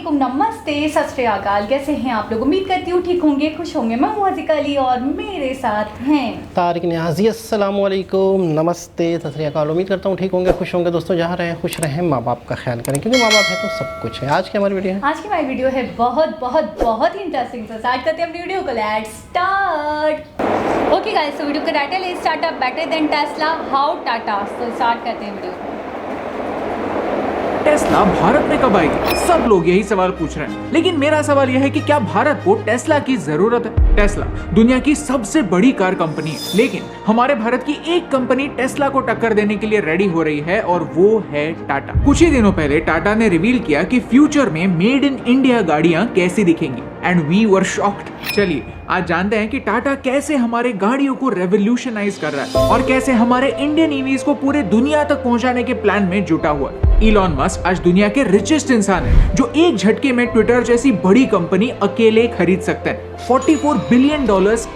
वालेकुम, नमस्ते, सत श्री अकाल। कैसे हैं आप लोग? उम्मीद करती हूँ ठीक होंगे, खुश होंगे। मैं हूँ हज़ीका अली और मेरे साथ हैं तारिक न्याज़ी। अस्सलाम वालेकुम, नमस्ते, सत श्री अकाल। उम्मीद करता हूँ ठीक होंगे, खुश होंगे। दोस्तों जहाँ रहें खुश रहें, माँ बाप का ख्याल करें, क्योंकि माँ बाप है तो सब कुछ है। आज की हमारी वीडियो है, आज की हमारी वीडियो है बहुत बहुत बहुत ही इंटरेस्टिंग। तो स्टार्ट करते हैं अपनी वीडियो को। Let's start. ओके गाइस, तो वीडियो का टाइटल है startup better than Tesla, how Tata. तो स्टार्ट करते हैं वीडियो। टेस्ला भारत में कब आएगी? सब लोग यही सवाल पूछ रहे हैं, लेकिन मेरा सवाल यह है कि क्या भारत को टेस्ला की जरूरत है? टेस्ला दुनिया की सबसे बड़ी कार कंपनी है, लेकिन हमारे भारत की एक कंपनी टेस्ला को टक्कर देने के लिए रेडी हो रही है और वो है टाटा। कुछ ही दिनों पहले टाटा ने रिवील किया कि फ्यूचर में मेड इन इंडिया गाड़ियां कैसी दिखेंगी, एंड वी वर शॉक्ड। चलिए आज जानते हैं कि टाटा कैसे हमारे गाड़ियों को रेवोल्यूशनाइज कर रहा है और कैसे हमारे इंडियन ईवीज को पूरे दुनिया तक पहुंचाने के प्लान में जुटा हुआ है। इलॉन मस्क आज दुनिया के रिचेस्ट इंसान है, जो एक झटके में ट्विटर जैसी बड़ी कंपनी अकेले खरीद सकते हैं। $44 बिलियन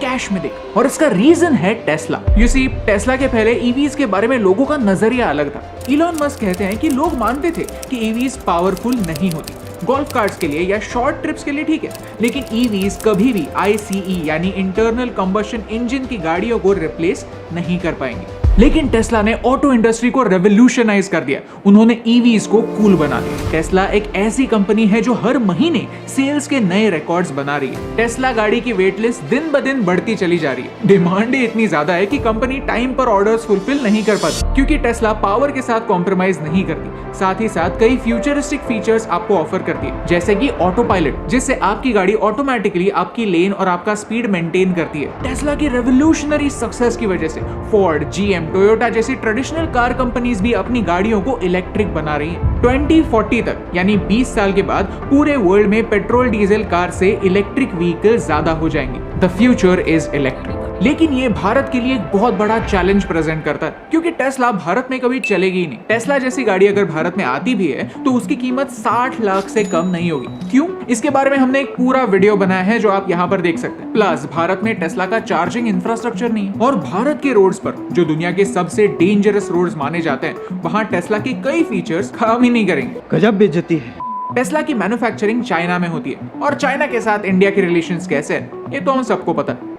कैश में देख, और इसका रीजन है टेस्ला। यू सी, टेस्ला के पहले ईवीज के बारे में लोगों का नजरिया अलग था। इलॉन मस्क कहते हैं कि लोग मानते थे कि ईवीज पावरफुल नहीं होती, गोल्फ कार्ट्स के लिए या शॉर्ट ट्रिप्स के लिए ठीक है, लेकिन ईवीज कभी भी ICE यानी इंटरनल कंबशन इंजन की गाड़ियों को रिप्लेस नहीं कर पाएंगे। लेकिन टेस्ला ने ऑटो इंडस्ट्री को रेवोल्यूशनाइज कर दिया। उन्होंने ईवीज को कूल बना दिया। टेस्ला एक ऐसी कंपनी है जो हर महीने सेल्स के नए रिकॉर्ड्स बना रही है। टेस्ला गाड़ी की वेट लिस्ट दिन ब दिन बढ़ती चली जा रही है। डिमांड इतनी ज्यादा है कि कंपनी टाइम पर ऑर्डर्स फुलफिल नहीं कर पाती, क्योंकि टेस्ला पावर के साथ कॉम्प्रोमाइज नहीं करती। साथ ही साथ कई फ्यूचरिस्टिक फीचर्स आपको ऑफर करती है, जैसे कि ऑटो पायलट, जिससे आपकी गाड़ी ऑटोमेटिकली आपकी लेन और आपका स्पीड मेंटेन करती है। टेस्ला की रेवोल्यूशनरी सक्सेस की वजह से फोर्ड, GM, टोयोटा जैसी ट्रेडिशनल कार कंपनीज भी अपनी गाड़ियों को इलेक्ट्रिक बना रही हैं। 2040 तक यानी 20 साल के बाद पूरे वर्ल्ड में पेट्रोल डीजल कार से इलेक्ट्रिक व्हीकल ज्यादा हो जाएंगे। The future is electric. लेकिन ये भारत के लिए एक बहुत बड़ा चैलेंज प्रेजेंट करता है, क्योंकि टेस्ला भारत में कभी चलेगी ही नहीं। टेस्ला जैसी गाड़ी अगर भारत में आती भी है तो उसकी कीमत 60 लाख से कम नहीं होगी। क्यों? इसके बारे में हमने एक पूरा वीडियो बनाया है जो आप यहाँ पर देख सकते हैं। प्लस भारत में टेस्ला का चार्जिंग इंफ्रास्ट्रक्चर नहीं है, और भारत के रोड्स पर, जो दुनिया के सबसे डेंजरस रोड्स माने जाते हैं, वहाँ टेस्ला के कई फीचर्स काम ही नहीं करेंगे। गजब बेइज्जती है। टेस्ला की मैन्युफैक्चरिंग चाइना में होती है, और चाइना के साथ इंडिया के रिलेशंस कैसे हैं ये तो हम सबको पता है।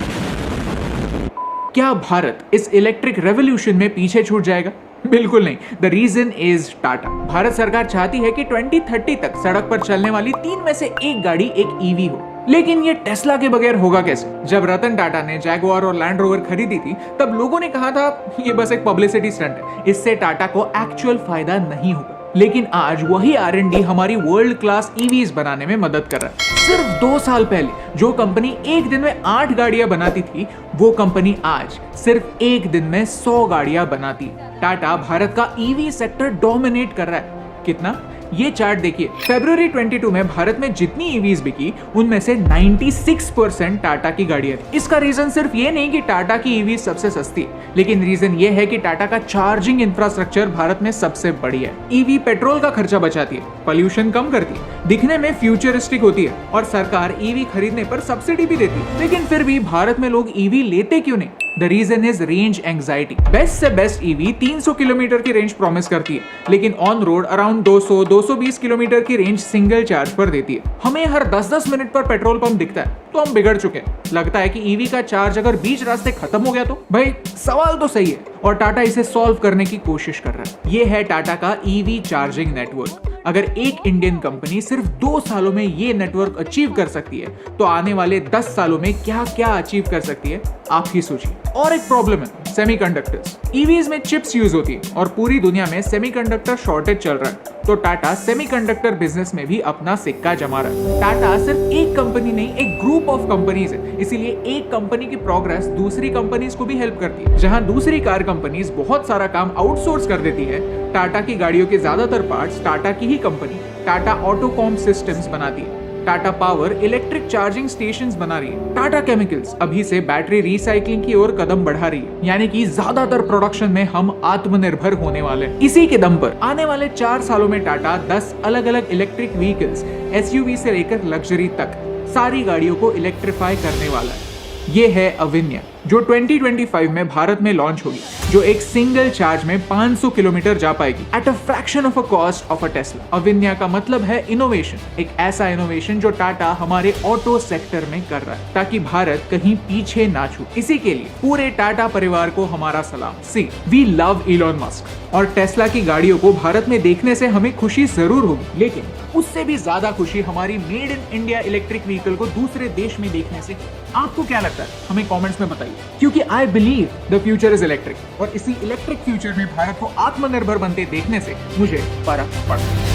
क्या भारत इस इलेक्ट्रिक रेवोल्यूशन में पीछे छूट जाएगा? बिल्कुल नहीं। The reason is Tata. Bharat सरकार चाहती है कि 2030 तक सड़क पर चलने वाली 3 में से 1 गाड़ी एक ईवी हो, लेकिन ये टेस्ला के बगैर होगा कैसे? जब रतन टाटा ने जैगुआर और लैंड रोवर खरीदी थी, तब लोगों ने कहा था ये बस एक पब्लिसिटी स्टंट है, इससे टाटा को एक्चुअल फायदा नहीं होगा। लेकिन आज वही R&D हमारी वर्ल्ड क्लास ईवीज बनाने में मदद कर रहा है। सिर्फ 2 साल पहले जो कंपनी एक दिन में 8 गाड़ियां बनाती थी, वो कंपनी आज सिर्फ एक दिन में 100 गाड़ियां बनाती है। टाटा भारत का ईवी सेक्टर डोमिनेट कर रहा है। कितना? ये चार्ट देखिए। फरवरी 22 में भारत में जितनी ईवीज बिकी, उनमें से 96% टाटा की गाड़ियां थी। इसका रीजन सिर्फ ये नहीं कि टाटा की ईवी सबसे सस्ती है, लेकिन रीजन ये है कि टाटा का चार्जिंग इंफ्रास्ट्रक्चर भारत में सबसे बढ़िया है। ईवी पेट्रोल का खर्चा बचाती है, पोल्यूशन कम करती है, दिखने में फ्यूचरिस्टिक होती है, और सरकार ईवी खरीदने पर सब्सिडी भी देती है। लेकिन फिर भी भारत में लोग ईवी लेते क्यों नहीं? The reason is range anxiety. Best से बेस्ट ईवी 300 किलोमीटर की रेंज प्रॉमिस करती है, लेकिन ऑन रोड अराउंड 200-220 किलोमीटर की रेंज सिंगल चार्ज पर देती है। हमें हर 10-10 मिनट पर पेट्रोल पंप दिखता है तो हम बिगड़ चुके हैं। लगता है कि ईवी का चार्ज अगर बीच रास्ते खत्म हो गया तो? भाई सवाल तो सही है, और टाटा इसे सॉल्व करने की कोशिश कर रहा है। ये है टाटा का ईवी चार्जिंग नेटवर्क। अगर एक इंडियन कंपनी सिर्फ 2 सालों में ये नेटवर्क अचीव कर सकती है, तो आने वाले 10 सालों में क्या क्या अचीव कर सकती है, आप ही सोचिए। और एक प्रॉब्लम है, सेमीकंडक्टर्स। ईवीज में चिप्स यूज होती है, और पूरी दुनिया में सेमीकंडक्टर शॉर्टेज चल रहा है, तो टाटा सेमीकंडक्टर बिजनेस में भी अपना सिक्का जमा रहा है। टाटा सिर्फ एक कंपनी नहीं, एक ग्रुप ऑफ कंपनीज है, इसीलिए एक कंपनी की प्रोग्रेस दूसरी कंपनीज को भी हेल्प करती है। जहां दूसरी कार कंपनीज बहुत सारा काम आउटसोर्स कर देती है, टाटा की गाड़ियों के ज्यादातर पार्ट्स टाटा की ही कंपनी टाटा ऑटोकॉम सिस्टम्स बनाती है। Tata power electric charging stations बना रही है। टाटा केमिकल्स अभी से बैटरी रिसाइकलिंग की ओर कदम बढ़ा रही है, यानी कि ज्यादातर प्रोडक्शन में हम आत्मनिर्भर होने वाले हैं। इसी के दम पर आने वाले 4 सालों में टाटा 10 अलग अलग इलेक्ट्रिक व्हीकल्स, SUV से लेकर लग्जरी तक सारी गाड़ियों को इलेक्ट्रीफाई करने वाला है। ये है अविन्या, जो 2025 में भारत में लॉन्च होगी, जो एक सिंगल चार्ज में 500 किलोमीटर जा पाएगी at a fraction of a cost of a Tesla. Avinya का मतलब है इनोवेशन, एक ऐसा इनोवेशन जो टाटा हमारे ऑटो सेक्टर में कर रहा है ताकि भारत कहीं पीछे ना छूटे। इसी के लिए पूरे टाटा परिवार को हमारा सलाम। सी वी लव इलॉन मस्क और टेस्ला की गाड़ियों को भारत में देखने से हमें खुशी जरूर होगी, लेकिन उससे भी ज्यादा खुशी हमारी made in India electric vehicle को दूसरे देश में देखने से। आपको क्या लगता है हमें कमेंट्स में बताइए, क्योंकि I believe the future is electric और इसी इलेक्ट्रिक फ्यूचर में भारत को आत्मनिर्भर बनते देखने से मुझे फर्क पड़ता है।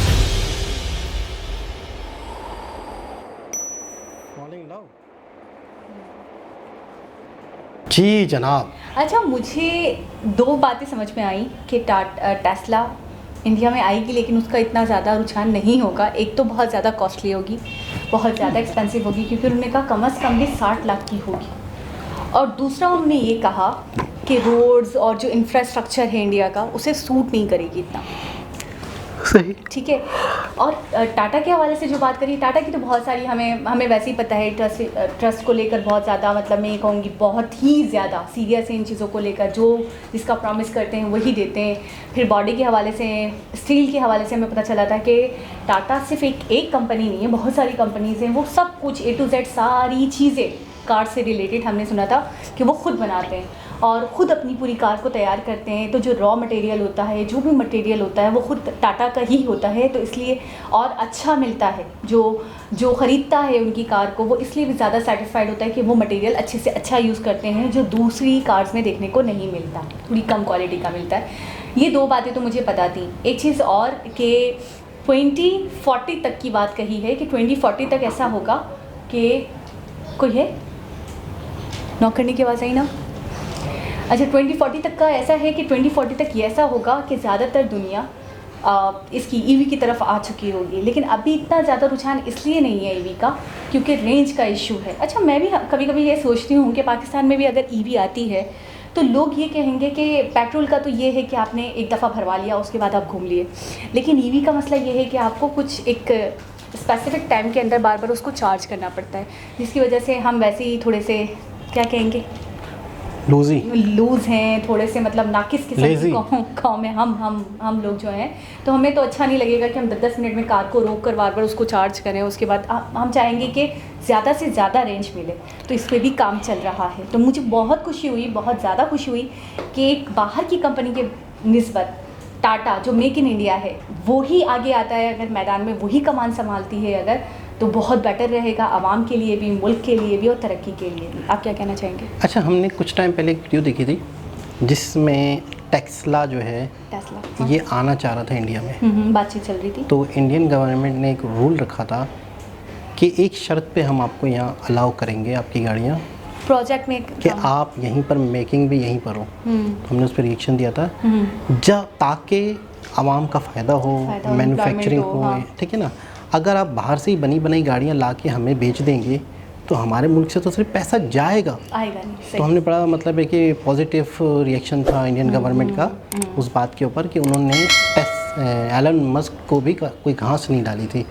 जी जनाब। अच्छा, मुझे दो बातें समझ में आई कि टेस्ला इंडिया में आएगी, लेकिन उसका इतना ज़्यादा रुझान नहीं होगा। एक तो बहुत ज़्यादा कॉस्टली होगी, बहुत ज़्यादा एक्सपेंसिव होगी, क्योंकि उन्होंने कहा कम से कम भी 60 लाख की होगी। और दूसरा उन्होंने ये कहा कि रोड्स और जो इंफ्रास्ट्रक्चर है इंडिया का, उसे सूट नहीं करेगी इतना। सही, ठीक है। और टाटा के हवाले से जो बात करी, टाटा की तो बहुत सारी हमें वैसे ही पता है, ट्रस्ट को लेकर बहुत ज़्यादा, मतलब मैं ये कहूँगी बहुत ही ज़्यादा सीरियस है इन चीज़ों को लेकर। जो जिसका प्रॉमिस करते हैं वही देते हैं। फिर बॉडी के हवाले से, स्टील के हवाले से हमें पता चला था कि टाटा सिर्फ एक कंपनी नहीं है, बहुत सारी कंपनीज़ हैं। वो सब कुछ A to Z सारी चीज़ें कार से रिलेटेड हमने सुना था कि वो खुद बनाते हैं और ख़ुद अपनी पूरी कार को तैयार करते हैं। तो जो रॉ मटेरियल होता है, जो भी मटेरियल होता है, वो ख़ुद टाटा का ही होता है। तो इसलिए और अच्छा मिलता है, जो ख़रीदता है उनकी कार को, वो इसलिए भी ज़्यादा सेटिस्फाइड होता है कि वो मटेरियल अच्छे से अच्छा यूज़ करते हैं, जो दूसरी कार्स में देखने को नहीं मिलता, थोड़ी कम क्वालिटी का मिलता है। ये दो बातें तो मुझे पता थी। एक चीज़ और कि 2040 तक की बात कही है कि 2040 तक ऐसा होगा कि कोई है नॉक करने की आवाज़ आई ना। अच्छा, 2040 तक का ऐसा है कि 2040 तक ये ऐसा होगा कि ज़्यादातर दुनिया इसकी ईवी की तरफ आ चुकी होगी। लेकिन अभी इतना ज़्यादा रुझान इसलिए नहीं है ईवी का, क्योंकि रेंज का इशू है। अच्छा, मैं भी कभी कभी ये सोचती हूँ कि पाकिस्तान में भी अगर ईवी आती है तो लोग ये कहेंगे कि पेट्रोल का तो ये है कि आपने एक दफ़ा भरवा लिया, उसके बाद आप घूम लिए, लेकिन ईवी का मसला ये है कि आपको कुछ एक स्पेसिफिक टाइम के अंदर बार बार उसको चार्ज करना पड़ता है, जिसकी वजह से हम वैसे ही थोड़े से क्या कहेंगे लूज़ हैं, थोड़े से मतलब नाकिस किस्म की गाँव में हम लोग जो हैं। तो हमें तो अच्छा नहीं लगेगा कि हम 10-10 मिनट में कार को रोक कर बार बार उसको चार्ज करें। उसके बाद हम चाहेंगे कि ज़्यादा से ज़्यादा रेंज मिले, तो इस पर भी काम चल रहा है। तो मुझे बहुत खुशी हुई, बहुत ज़्यादा खुशी हुई कि एक बाहर की कंपनी के निस्बत टाटा जो मेक इन इंडिया है वो ही आगे आता है। अगर मैदान में वही कमान संभालती है अगर, तो बहुत बेटर रहेगा आवाम के लिए भी, मुल्क के लिए भी और तरक्की के लिए भी। आप क्या कहना चाहेंगे? अच्छा, हमने कुछ टाइम पहले एक वीडियो देखी थी जिसमें टेस्ला जो है टेस्ला ये आना चाह रहा था इंडिया में, बातचीत चल रही थी। तो इंडियन गवर्नमेंट ने एक रूल रखा था कि एक शर्त पे हम आपको यहाँ अलाउ करेंगे आपकी गाड़ियाँ प्रोजेक्ट में कि आप यहीं पर मेकिंग भी यहीं पर हो। हमने उस पर रिएक्शन दिया था जब ताकि आवाम का फ़ायदा हो, मैन्युफैक्चरिंग हो, ठीक है ना। अगर आप बाहर से ही बनी बनाई गाड़ियाँ ला के हमें बेच देंगे तो हमारे मुल्क से तो सिर्फ पैसा जाएगा, आएगा नहीं। तो हमने बड़ा मतलब है कि पॉजिटिव रिएक्शन था इंडियन गवर्नमेंट का उस बात के ऊपर कि उन्होंने एलन मस्क को भी कोई घास नहीं डाली थी,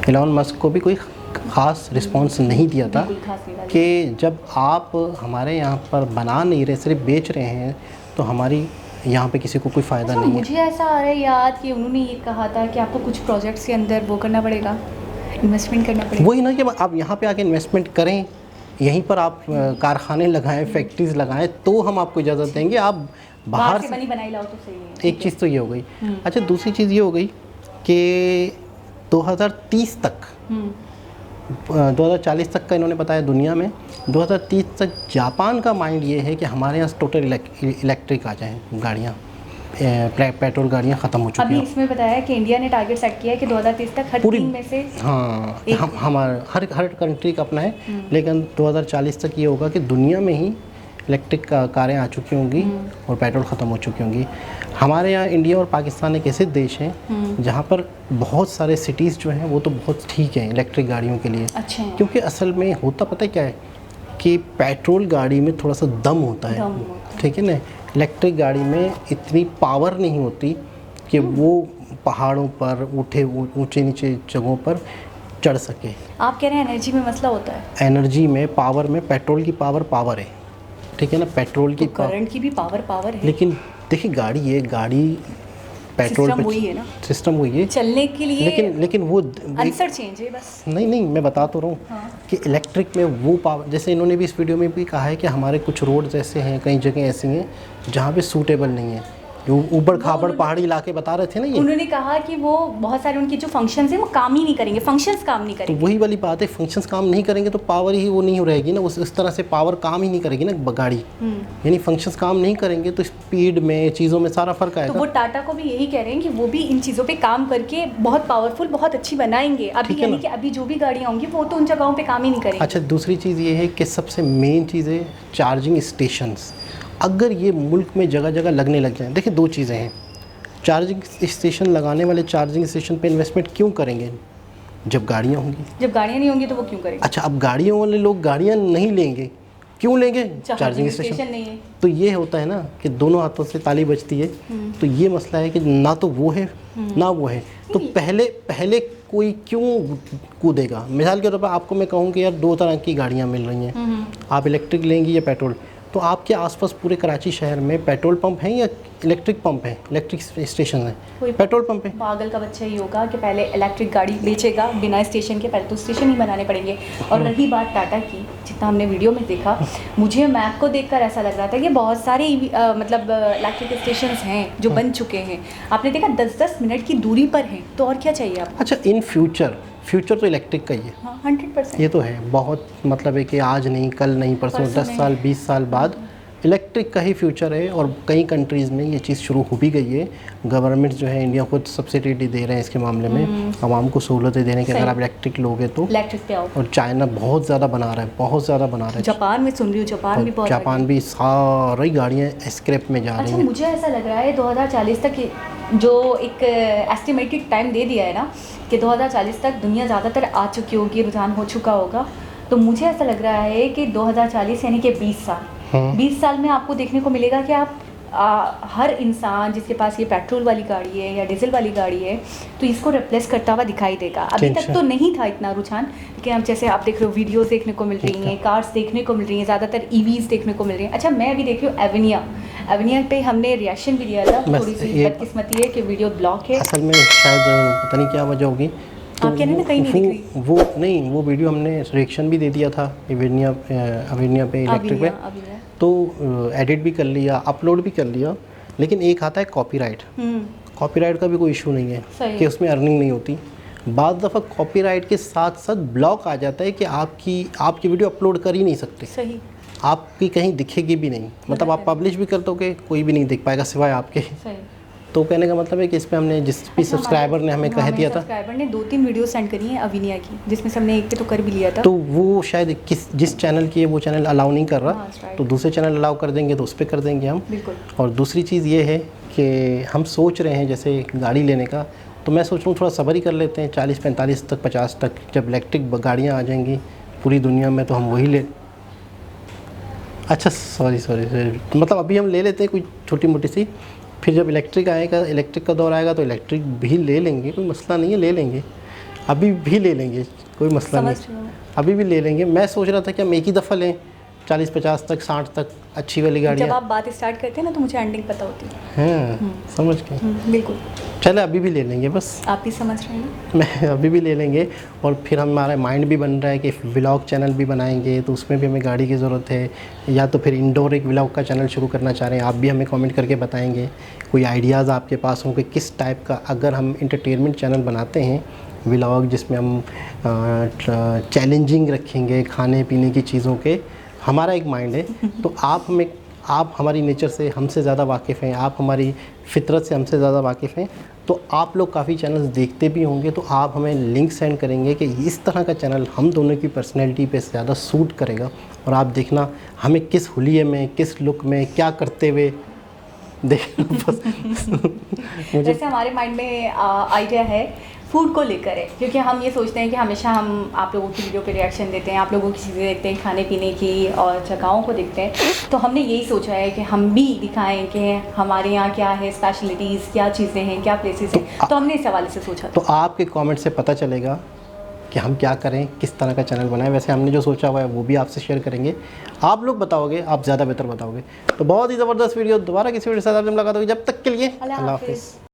एलन मस्क को भी कोई ख़ास रिस्पांस नहीं दिया था कि जब आप हमारे यहाँ पर बना नहीं रहे, सिर्फ बेच रहे हैं, तो हमारी यहाँ पे किसी को कोई फ़ायदा नहीं है। मुझे ऐसा आ रहा है याद कि उन्होंने ये कहा था कि आपको कुछ प्रोजेक्ट्स के अंदर वो करना पड़ेगा, इन्वेस्टमेंट करना पड़ेगा। वही ना कि आप यहाँ पे आके इन्वेस्टमेंट करें, यहीं पर आप कारखाने लगाएं, फैक्ट्रीज लगाएं, तो हम आपको इजाज़त देंगे। आप बाहर से बनी बनाई लाओ तो सही है। एक चीज़ तो ये हो गई। अच्छा, दूसरी चीज़ ये हो गई कि 2030 तक 2040 तक का इन्होंने बताया दुनिया में, 2030 तक जापान का माइंड ये है कि हमारे यहाँ टोटल इलेक्ट्रिक आ जाएँ गाड़ियाँ, पेट्रोल गाड़ियाँ ख़त्म हो चुकी हैं। अभी इसमें बताया कि इंडिया ने टारगेट सेट किया है कि 2030 तक हर 3 में से हमारा हर कंट्री का अपना है, लेकिन 2040 तक ये होगा कि दुनिया में ही इलेक्ट्रिक कारें आ चुकी होंगी और पेट्रोल ख़त्म हो चुकी होंगी। हमारे यहाँ इंडिया और पाकिस्तान एक ऐसे देश हैं जहाँ पर बहुत सारे सिटीज़ जो हैं वो तो बहुत ठीक हैं इलेक्ट्रिक गाड़ियों के लिए। अच्छा है। क्योंकि असल में होता पता है क्या है कि पेट्रोल गाड़ी में थोड़ा सा दम होता है, ठीक है ना। इलेक्ट्रिक गाड़ी में इतनी पावर नहीं होती कि वो पहाड़ों पर ऊँचे नीचे जगहों पर चढ़ सके। आप कह रहे हैं एनर्जी में मसला होता है? एनर्जी में, पावर में, पेट्रोल की पावर है, ठीक है ना, पेट्रोल की करंट की भी पावर है, लेकिन देखिए गाड़ी पेट्रोल सिस्टम पे वही है ना, सिस्टम वही है, चलने के लिए लेकिन वो आंसर चेंज है बस। नहीं मैं बता तो रहा हूँ हाँ। कि इलेक्ट्रिक में वो पावर, जैसे इन्होंने भी इस वीडियो में भी कहा है कि हमारे कुछ रोड्स ऐसे हैं, कई जगह ऐसी हैं जहाँ पे सूटेबल नहीं है, जो ऊबड़ खाबड़ पहाड़ी इलाके बता रहे थे ना ये, उन्होंने कहा कि वो बहुत सारे उनके जो फंक्शंस हैं वो काम ही नहीं करेंगे, फंक्शंस काम नहीं तो करेंगे। वही वाली बात है, फंक्शंस काम नहीं करेंगे तो पावर ही वो नहीं रहेगी ना, उस तरह से पावर काम ही नहीं करेगी ना गाड़ी, यानी फंक्शंस काम नहीं करेंगे तो स्पीड में, चीज़ों में सारा फर्क तो आएगा। वो टाटा को भी यही कह रहे हैं कि वो भी इन चीज़ों पे काम करके बहुत पावरफुल, बहुत अच्छी बनाएंगे अभी, यानी कि अभी जो भी गाड़ियाँ होंगी वो तो उन जगहों पे काम ही नहीं करेंगी। अच्छा, दूसरी चीज़ ये है कि सबसे मेन चीज़ है चार्जिंग स्टेशंस। अगर ये मुल्क में जगह जगह लगने लग जाएं, देखिए दो चीज़ें हैं, चार्जिंग स्टेशन लगाने वाले चार्जिंग स्टेशन पे इन्वेस्टमेंट क्यों करेंगे जब गाड़ियाँ होंगी? जब गाड़ियाँ नहीं होंगी तो वो क्यों करेंगे? अच्छा, अब गाड़ियों वाले लोग गाड़ियाँ नहीं लेंगे, क्यों लेंगे? चार्जिंग स्टेशन नहीं है। तो ये होता है ना कि दोनों हाथों से ताली बजती है, तो ये मसला है कि ना तो वो है ना वो है, तो पहले कोई क्यों कूदेगा? मिसाल के तौर पर आपको मैं कहूँ कि यार दो तरह की गाड़ियाँ मिल रही हैं, आप इलेक्ट्रिक लेंगी या पेट्रोल, तो आपके आसपास पूरे कराची शहर में पेट्रोल पंप हैं या इलेक्ट्रिक पंप है, इलेक्ट्रिक स्टेशन है? पेट्रोल पंप है। पागल का बच्चा ही होगा कि पहले इलेक्ट्रिक गाड़ी बेचेगा बिना स्टेशन के, पहले तो स्टेशन ही बनाने पड़ेंगे। और रही बात टाटा की, जितना हमने वीडियो में देखा, मुझे मैप को देखकर ऐसा लग रहा था कि बहुत सारे मतलब इलेक्ट्रिक स्टेशन हैं जो बन चुके हैं। आपने देखा 10-10 मिनट की दूरी पर हैं, तो और क्या चाहिए आपको? अच्छा, इन फ्यूचर तो इलेक्ट्रिक का ही है। हाँ, 100%। ये तो है, बहुत मतलब है कि आज नहीं, कल नहीं, परसों 10 साल 20 साल बाद इलेक्ट्रिक का ही फ्यूचर है। और कई कंट्रीज़ में ये चीज़ शुरू हो भी गई है। गवर्नमेंट जो है इंडिया को सब्सिडी दे रहे हैं इसके मामले में, आवाम को सहूलतें दे रहे हैं कि अगर आप इलेक्ट्रिक लोगे तो इलेक्ट्रिक पे आओ। और चाइना बहुत ज़्यादा बना रहा है, बहुत ज़्यादा बना रहा है। जापान में सुन रही हूँ, जापान भी बहुत जापान भी सारी गाड़ियाँ स्क्रैप में जा रही अच्छा, हैं। मुझे ऐसा लग रहा है 2040 तक जो एक एस्टिमेटेड टाइम दे दिया है ना कि 2040 तक दुनिया ज़्यादातर आ चुकी होगी, रुझान हो चुका होगा, तो मुझे ऐसा लग रहा है कि 2040 यानी कि 20 साल 20 साल में आपको देखने को मिलेगा कि आप हर इंसान जिसके पास ये पेट्रोल वाली गाड़ी है या डीजल वाली गाड़ी है तो इसको रिप्लेस करता हुआ दिखाई देगा। अभी तक तो नहीं था इतना रुझान, लेकिन अब जैसे आप देख रहे हो वीडियोस देखने को मिल रही हैं, कार्स देखने को मिल रही हैं, ज़्यादातर ईवीज़ देखने को मिल रही हैं। अच्छा, मैं अभी देख रही हूँ एवेनिया पे हमने रिएक्शन भी दिया था, थोड़ी सी बदकिस्मती है कि वीडियो ब्लॉक है। असल में शायद पता नहीं क्या वजह होगी, तो आप कह रहे हैं ना कहीं नहीं दिख रही। वो वीडियो हमने रिएक्शन भी दे दिया था एवेनिया पे इलेक्ट्रिक पे, तो एडिट भी कर लिया, अपलोड भी कर लिया, लेकिन एक आता है कॉपीराइट। कॉपीराइट का भी कोई इशू नहीं है कि उसमें अर्निंग नहीं होती। बाद दफ़ा कॉपीराइट के साथ साथ ब्लॉक आ जाता है कि आपकी वीडियो अपलोड कर ही नहीं सकते, सही, आपकी कहीं दिखेगी भी नहीं, मतलब आप पब्लिश भी कर दोगे कोई भी नहीं दिख पाएगा सिवाय आपके। सही। तो कहने का मतलब है कि इस पे हमने जिस भी सब्सक्राइबर ने हमें कह दिया था, सब्सक्राइबर ने 2-3 वीडियो सेंड करी हैं अविनिया की, जिसमें से हमने एक पे तो कर भी लिया था, तो वो शायद जिस चैनल की है वो चैनल अलाउ नहीं कर रहा, तो दूसरे चैनल अलाउ कर देंगे तो उस पर कर देंगे हम। बिल्कुल। और दूसरी चीज़ ये है कि हम सोच रहे हैं जैसे गाड़ी लेने का, तो मैं सोच रहा हूँ थोड़ा सब्र ही कर लेते हैं, 40-45 तक 50 तक जब इलेक्ट्रिक गाड़ियाँ आ जाएंगी पूरी दुनिया में तो हम वही ले। अच्छा, सॉरी मतलब अभी हम ले लेते हैं कोई छोटी मोटी सी, फिर जब इलेक्ट्रिक का दौर आएगा तो इलेक्ट्रिक भी ले लेंगे, कोई मसला नहीं है, ले लेंगे, अभी भी ले लेंगे, कोई मसला नहीं, अभी भी ले लेंगे। मैं सोच रहा था कि हम एक ही दफ़ा लें 40-50 तक 60 तक अच्छी वाली गाड़ी। जब आप बात स्टार्ट करते हैं ना तो मुझे एंडिंग पता होती है। हाँ, समझ गए। बिल्कुल। चले, अभी भी ले लेंगे, बस आप भी समझ रहे हैं। मैं अभी भी ले लेंगे। और फिर हमारा माइंड भी बन रहा है कि व्लॉग चैनल भी बनाएंगे, तो उसमें भी हमें गाड़ी की ज़रूरत है, या तो फिर इंडोर एक व्लॉग का चैनल शुरू करना चाह रहे हैं। आप भी हमें कमेंट करके बताएंगे कोई आइडियाज़ आपके पास हों कि किस टाइप का, अगर हम इंटरटेनमेंट चैनल बनाते हैं व्लॉग जिसमें हम चैलेंजिंग रखेंगे खाने पीने की चीज़ों के, हमारा एक माइंड है, तो आप हमारी नेचर से हमसे ज़्यादा वाकिफ़ हैं, आप हमारी फितरत से हमसे ज़्यादा वाकिफ़ हैं, तो आप लोग काफ़ी चैनल्स देखते भी होंगे, तो आप हमें लिंक सेंड करेंगे कि इस तरह का चैनल हम दोनों की पर्सनैलिटी पे ज़्यादा सूट करेगा, और आप देखना हमें किस हुलिये में, किस लुक में, क्या करते हुए देखना बस। जैसे हमारे माइंड में आइडिया है फूड को लेकर है, क्योंकि हम ये सोचते हैं कि हमेशा हम आप लोगों की वीडियो पे रिएक्शन देते हैं, आप लोगों की चीज़ें देखते हैं, खाने पीने की और जगहों को देखते हैं, तो हमने यही सोचा है कि हम भी दिखाएं कि हमारे यहाँ क्या है, स्पेशलिटीज़ क्या चीज़ें हैं, क्या प्लेसेस हैं, तो हमने इस हवाले से सोचा। तो आपके कमेंट से पता चलेगा कि हम क्या करें, किस तरह का चैनल बनाएं। वैसे हमने जो सोचा हुआ है वो भी आपसे शेयर करेंगे, आप लोग बताओगे, आप ज़्यादा बेहतर बताओगे। तो बहुत ही ज़बरदस्त वीडियो, दोबारा किसी वीडियो के साथ आपसे मुलाकात होगी। जब तक के लिए अल्लाह अल्लाह हाफिज़। हाफिज़।